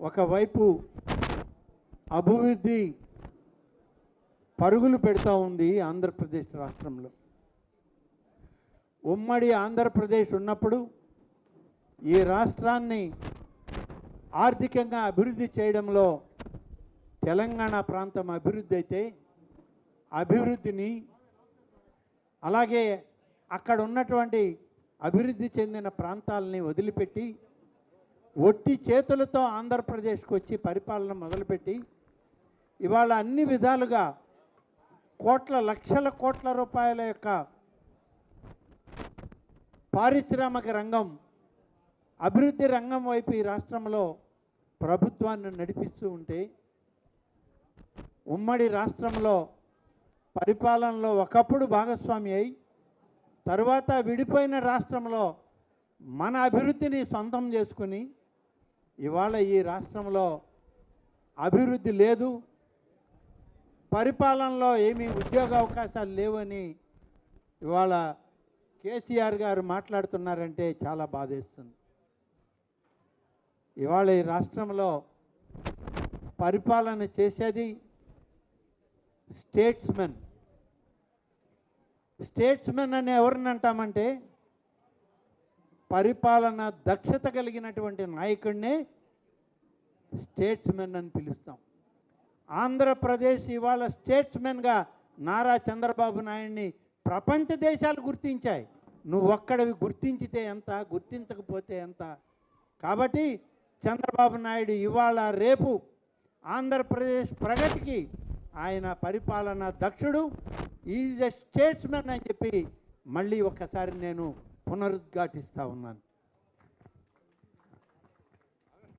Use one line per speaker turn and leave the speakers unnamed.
ఒకవైపు అభివృద్ధి పరుగులు పెడతా ఉంది ఆంధ్రప్రదేశ్ రాష్ట్రంలో. ఉమ్మడి ఆంధ్రప్రదేశ్ ఉన్నప్పుడు ఈ రాష్ట్రాన్ని ఆర్థికంగా అభివృద్ధి చేయడంలో తెలంగాణ ప్రాంతం అభివృద్ధి అయితే అభివృద్ధిని, అలాగే అక్కడ ఉన్నటువంటి అభివృద్ధి చెందిన ప్రాంతాలని వదిలిపెట్టి ఒట్టి చేతులతో ఆంధ్రప్రదేశ్కి వచ్చి పరిపాలన మొదలుపెట్టి ఇవాళ అన్ని విధాలుగా లక్షల కోట్ల రూపాయల యొక్క పారిశ్రామిక రంగం, అభివృద్ధి రంగం వైపు ఈ రాష్ట్రంలో ప్రభుత్వాన్ని నడిపిస్తూ ఉంటే, ఉమ్మడి రాష్ట్రంలో పరిపాలనలో ఒకప్పుడు భాగస్వామి అయి తరువాత విడిపోయిన రాష్ట్రంలో మన అభివృద్ధిని సొంతం చేసుకుని ఇవాళ ఈ రాష్ట్రంలో అభివృద్ధి లేదు, పరిపాలనలో ఏమీ ఉద్యోగ అవకాశాలు లేవని ఇవాళ కేసీఆర్ గారు మాట్లాడుతున్నారంటే చాలా బాధేస్తుంది. ఇవాళ ఈ రాష్ట్రంలో పరిపాలన చేసేది స్టేట్స్మెన్ అని ఎవరిని అంటామంటే పరిపాలన దక్షత కలిగినటువంటి నాయకుడినే స్టేట్స్మెన్ అని పిలుస్తాం. ఆంధ్రప్రదేశ్ ఇవాళ స్టేట్స్మెన్గా నారా చంద్రబాబు నాయుడిని ప్రపంచ దేశాలు గుర్తించాయి. నువ్వు ఒక్కడివి గుర్తించితే ఎంత, గుర్తించకపోతే ఎంత. కాబట్టి చంద్రబాబు నాయుడు ఇవాళ రేపు ఆంధ్రప్రదేశ్ ప్రగతికి ఆయన పరిపాలన దక్షుడు, ఈజ్ ఎ స్టేట్స్మెన్ అని చెప్పి మళ్ళీ ఒక్కసారి నేను పునరుద్ఘాటిస్తూ ఉన్నాను.